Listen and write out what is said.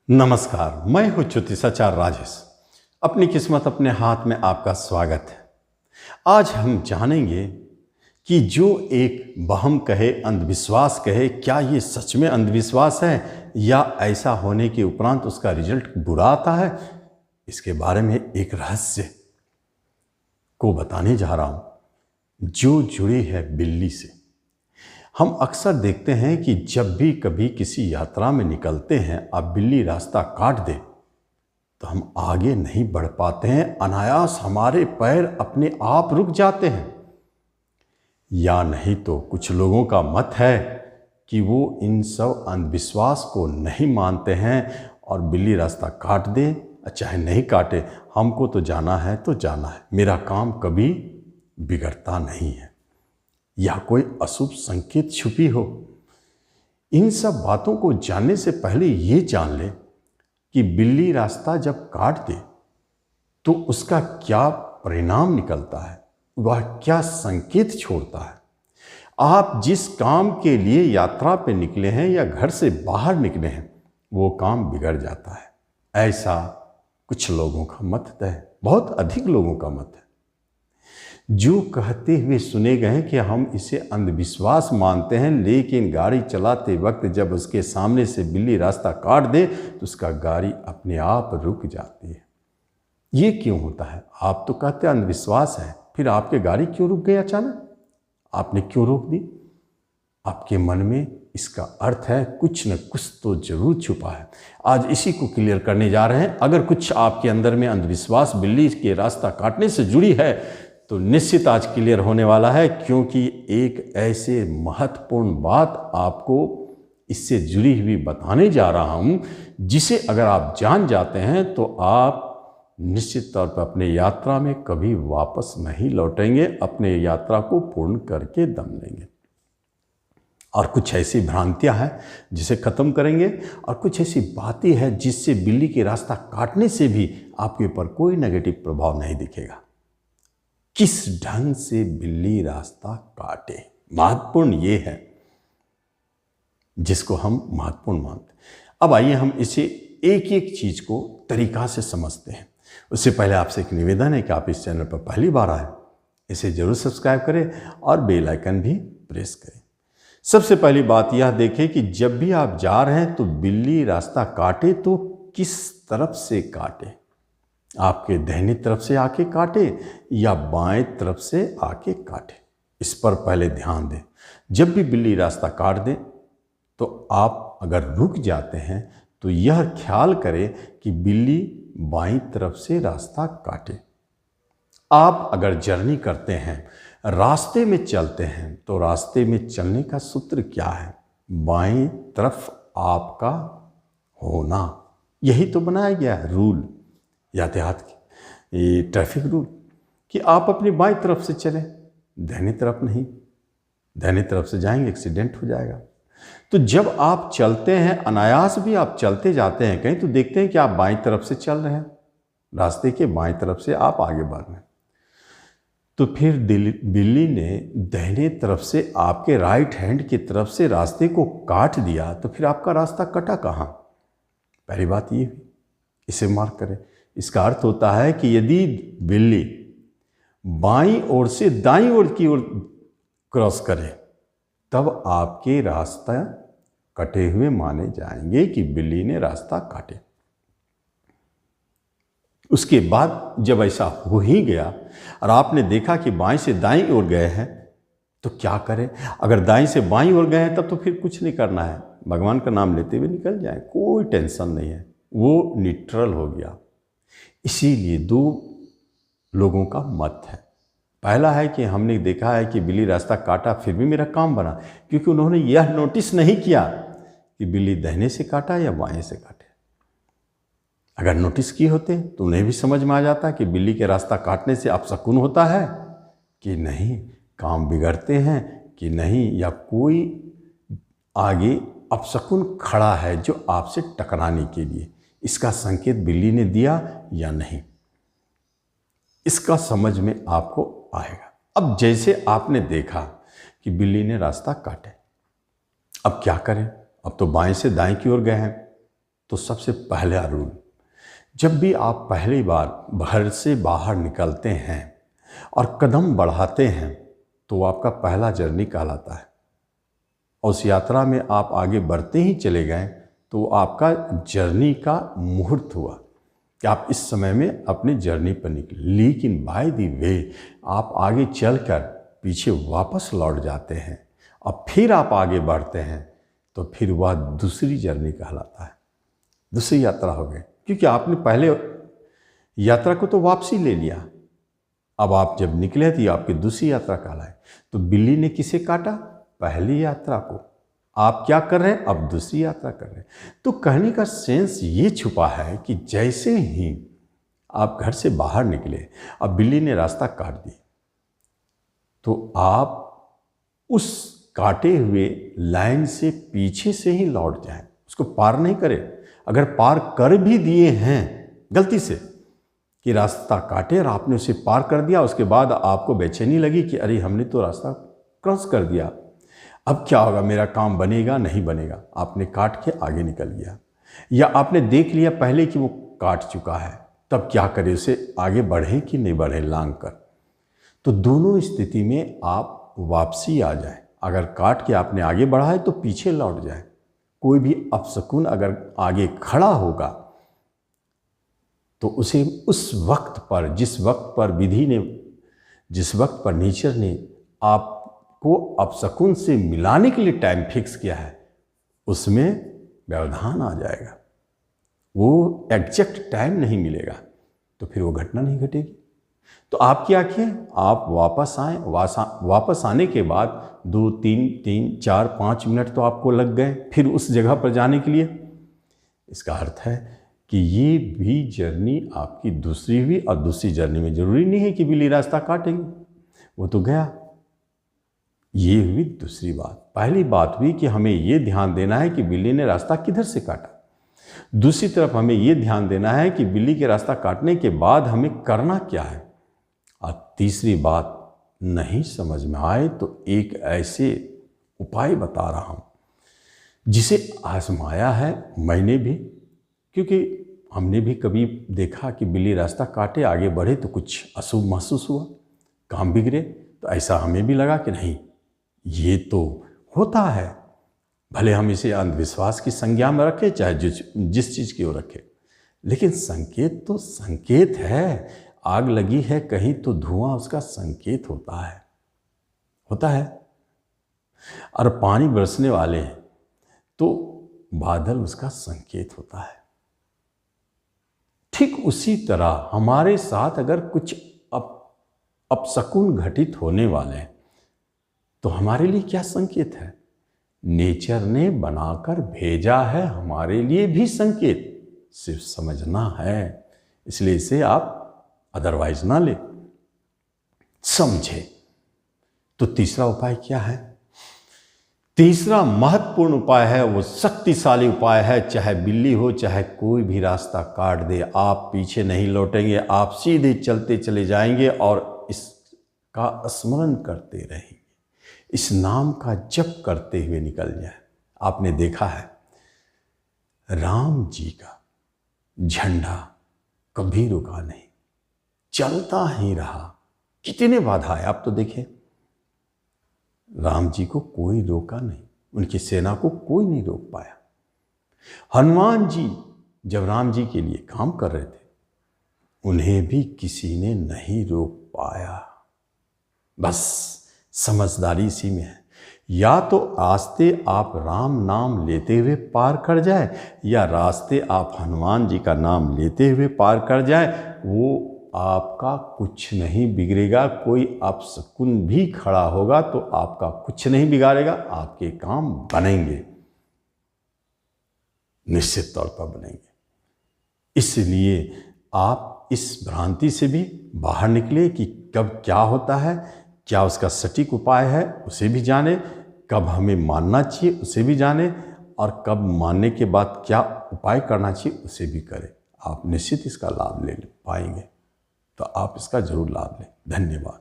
नमस्कार, मैं हूँ ज्योतिषाचार्य राजेश। अपनी किस्मत अपने हाथ में आपका स्वागत है। आज हम जानेंगे कि जो एक वहम कहे, अंधविश्वास कहे, क्या ये सच में अंधविश्वास है या ऐसा होने के उपरांत उसका रिजल्ट बुरा आता है। इसके बारे में एक रहस्य को बताने जा रहा हूँ जो जुड़ी है बिल्ली से। हम अक्सर देखते हैं कि जब भी कभी किसी यात्रा में निकलते हैं, अब बिल्ली रास्ता काट दे तो हम आगे नहीं बढ़ पाते हैं, अनायास हमारे पैर अपने आप रुक जाते हैं। या नहीं तो कुछ लोगों का मत है कि वो इन सब अंधविश्वास को नहीं मानते हैं और बिल्ली रास्ता काट दे चाहे नहीं काटे, हमको तो जाना है तो जाना है, मेरा काम कभी बिगड़ता नहीं है, या कोई अशुभ संकेत छुपी हो। इन सब बातों को जानने से पहले ये जान ले कि बिल्ली रास्ता जब काट दे तो उसका क्या परिणाम निकलता है, वह क्या संकेत छोड़ता है। आप जिस काम के लिए यात्रा पे निकले हैं या घर से बाहर निकले हैं, वो काम बिगड़ जाता है, ऐसा कुछ लोगों का मत है, बहुत अधिक लोगों का मत है। जो कहते हुए सुने गए कि हम इसे अंधविश्वास मानते हैं, लेकिन गाड़ी चलाते वक्त जब उसके सामने से बिल्ली रास्ता काट दे तो उसका गाड़ी अपने आप रुक जाती है। ये क्यों होता है? आप तो कहते हैं अंधविश्वास है, फिर आपकी गाड़ी क्यों रुक गई अचानक? आपने क्यों रोक दी? आपके मन में इसका अर्थ है, कुछ न कुछ तो जरूर छुपा है। आज इसी को क्लियर करने जा रहे हैं। अगर कुछ आपके अंदर में अंधविश्वास बिल्ली के रास्ता काटने से जुड़ी है तो निश्चित आज क्लियर होने वाला है, क्योंकि एक ऐसे महत्वपूर्ण बात आपको इससे जुड़ी हुई बताने जा रहा हूं, जिसे अगर आप जान जाते हैं तो आप निश्चित तौर पर अपने यात्रा में कभी वापस नहीं लौटेंगे, अपने यात्रा को पूर्ण करके दम लेंगे। और कुछ ऐसी भ्रांतियां हैं जिसे खत्म करेंगे, और कुछ ऐसी बातें हैं जिससे बिल्ली के रास्ता काटने से भी आपके ऊपर कोई नेगेटिव प्रभाव नहीं दिखेगा। किस ढंग से बिल्ली रास्ता काटे, महत्वपूर्ण ये है जिसको हम महत्वपूर्ण मानते हैं। अब आइए हम इसे एक एक चीज को तरीका से समझते हैं। उससे पहले आपसे एक निवेदन है कि आप इस चैनल पर पहली बार आए, इसे जरूर सब्सक्राइब करें और बेल आइकन भी प्रेस करें। सबसे पहली बात यह देखें कि जब भी आप जा रहे हैं तो बिल्ली रास्ता काटे तो किस तरफ से काटे, आपके दाहिनी तरफ से आके काटे या बाएं तरफ से आके काटे, इस पर पहले ध्यान दें। जब भी बिल्ली रास्ता काट दे तो आप अगर रुक जाते हैं तो यह ख्याल करें कि बिल्ली बाईं तरफ से रास्ता काटे। आप अगर जर्नी करते हैं, रास्ते में चलते हैं, तो रास्ते में चलने का सूत्र क्या है? बाईं तरफ आपका होना, यही तो बनाया गया है रूल, यातायात की, ये ट्रैफिक रूल, कि आप अपनी बाईं तरफ से चलें, दाहिनी तरफ नहीं। दाहिनी तरफ से जाएंगे एक्सीडेंट हो जाएगा। तो जब आप चलते हैं, अनायास भी आप चलते जाते हैं कहीं, तो देखते हैं कि आप बाईं तरफ से चल रहे हैं, रास्ते के बाईं तरफ से आप आगे बढ़ रहे हैं। तो फिर बिल्ली ने दाहिने तरफ से आपके राइट हैंड की तरफ से रास्ते को काट दिया, तो फिर आपका रास्ता कटा कहाँ? पहली बात ये हुई, इसे मार्क करें। इसका अर्थ होता है कि यदि बिल्ली बाईं ओर से दाईं ओर की ओर क्रॉस करे तब आपके रास्ता कटे हुए माने जाएंगे कि बिल्ली ने रास्ता काटे। उसके बाद जब ऐसा हो ही गया और आपने देखा कि बाईं से दाईं ओर गए हैं, तो क्या करें? अगर दाईं से बाईं ओर गए हैं तब तो फिर कुछ नहीं करना है, भगवान का नाम लेते हुए निकल जाए, कोई टेंशन नहीं है, वो न्यूट्रल हो गया। इसीलिए दो लोगों का मत है। पहला है कि हमने देखा है कि बिल्ली रास्ता काटा फिर भी मेरा काम बना, क्योंकि उन्होंने यह नोटिस नहीं किया कि बिल्ली दाहिने से काटा या बाएं से काटे। अगर नोटिस किए होते तो उन्हें भी समझ में आ जाता कि बिल्ली के रास्ता काटने से अपशकुन होता है कि नहीं, काम बिगड़ते हैं कि नहीं, या कोई आगे अपशकुन खड़ा है जो आपसे टकराने के लिए। इसका संकेत बिल्ली ने दिया या नहीं, इसका समझ में आपको आएगा। अब जैसे आपने देखा कि बिल्ली ने रास्ता काटे, अब क्या करें? अब तो बाएं से दाएं की ओर गए हैं, तो सबसे पहला रूल, जब भी आप पहली बार घर से बाहर निकलते हैं और कदम बढ़ाते हैं तो वो आपका पहला जर्नी कहलाता है। उस यात्रा में आप आगे बढ़ते ही चले गए तो आपका जर्नी का मुहूर्त हुआ कि आप इस समय में अपनी जर्नी पर निकले। लेकिन बाय द वे आप आगे चलकर पीछे वापस लौट जाते हैं और फिर आप आगे बढ़ते हैं तो फिर वह दूसरी जर्नी कहलाता है, दूसरी यात्रा हो गई, क्योंकि आपने पहले यात्रा को तो वापसी ले लिया। अब आप जब निकले तो आपकी दूसरी यात्रा कहलाए। तो बिल्ली ने किसे काटा? पहली यात्रा को। आप क्या कर रहे हैं? अब दूसरी यात्रा कर रहे हैं। तो कहने का सेंस ये छुपा है कि जैसे ही आप घर से बाहर निकले, अब बिल्ली ने रास्ता काट दिया, तो आप उस काटे हुए लाइन से पीछे से ही लौट जाएं, उसको पार नहीं करें। अगर पार कर भी दिए हैं गलती से कि रास्ता काटे और आपने उसे पार कर दिया, उसके बाद आपको बेचैनी लगी कि अरे हमने तो रास्ता क्रॉस कर दिया, अब क्या होगा, मेरा काम बनेगा नहीं बनेगा, आपने काट के आगे निकल गया। या आपने देख लिया पहले कि वो काट चुका है, तब क्या करें, उसे आगे बढ़े कि नहीं बढ़े लांग कर। तो दोनों स्थिति में आप वापसी आ जाए। अगर काट के आपने आगे बढ़ा है तो पीछे लौट जाए। कोई भी अपशकुन अगर आगे खड़ा होगा तो उसे उस वक्त पर, जिस वक्त पर विधि ने, जिस वक्त पर नेचर ने आपको अपशकुन से मिलाने के लिए टाइम फिक्स किया है, उसमें व्यवधान आ जाएगा। वो एग्जैक्ट टाइम नहीं मिलेगा तो फिर वो घटना नहीं घटेगी। तो आप क्या किए, आप वापस आए। वापस आने के बाद 2, 3, 4, 5 मिनट तो आपको लग गए फिर उस जगह पर जाने के लिए। इसका अर्थ है कि ये भी जर्नी आपकी दूसरी हुई। और दूसरी जर्नी में जरूरी नहीं है कि बिल्ली रास्ता काटेगी, वो तो गया। ये हुई दूसरी बात। पहली बात हुई कि हमें ये ध्यान देना है कि बिल्ली ने रास्ता किधर से काटा। दूसरी तरफ हमें ये ध्यान देना है कि बिल्ली के रास्ता काटने के बाद हमें करना क्या है। और तीसरी बात, नहीं समझ में आए तो एक ऐसे उपाय बता रहा हूँ जिसे आजमाया है मैंने भी, क्योंकि हमने भी कभी देखा कि बिल्ली रास्ता काटे आगे बढ़े तो कुछ अशुभ महसूस हुआ, काम बिगड़े। तो ऐसा हमें भी लगा कि नहीं, ये तो होता है, भले हम इसे अंधविश्वास की संज्ञा में रखें चाहे जिस चीज़ की ओर रखें, लेकिन संकेत तो संकेत है। आग लगी है कहीं तो धुआं उसका संकेत होता है। और पानी बरसने वाले हैं तो बादल उसका संकेत होता है। ठीक उसी तरह हमारे साथ अगर कुछ अपशकुन घटित होने वाले हैं तो हमारे लिए क्या संकेत है? नेचर ने बनाकर भेजा है हमारे लिए भी संकेत, सिर्फ समझना है। इसलिए इसे आप अदरवाइज ना ले, समझे। तो तीसरा उपाय क्या है? तीसरा महत्वपूर्ण उपाय है, वो शक्तिशाली उपाय है। चाहे बिल्ली हो चाहे कोई भी रास्ता काट दे, आप पीछे नहीं लौटेंगे, आप सीधे चलते चले जाएंगे और इसका स्मरण करते रहेंगे, इस नाम का जप करते हुए निकल जाए। आपने देखा है राम जी का झंडा कभी रुका नहीं, चलता ही रहा। कितने बाधा है आप तो देखें, राम जी को कोई रोका नहीं, उनकी सेना को कोई नहीं रोक पाया। हनुमान जी जब राम जी के लिए काम कर रहे थे, उन्हें भी किसी ने नहीं रोक पाया। बस समझदारी इसी में है, या तो रास्ते आप राम नाम लेते हुए पार कर जाए, या रास्ते आप हनुमान जी का नाम लेते हुए पार कर जाए। वो आपका कुछ नहीं बिगड़ेगा। कोई अपशकुन भी खड़ा होगा तो आपका कुछ नहीं बिगाड़ेगा, आपके काम बनेंगे, निश्चित तौर पर बनेंगे। इसलिए आप इस भ्रांति से भी बाहर निकले कि कब क्या होता है, क्या उसका सटीक उपाय है उसे भी जाने, कब हमें मानना चाहिए उसे भी जाने, और कब मानने के बाद क्या उपाय करना चाहिए उसे भी करें। आप निश्चित इसका लाभ ले पाएंगे, तो आप इसका जरूर लाभ लें। धन्यवाद।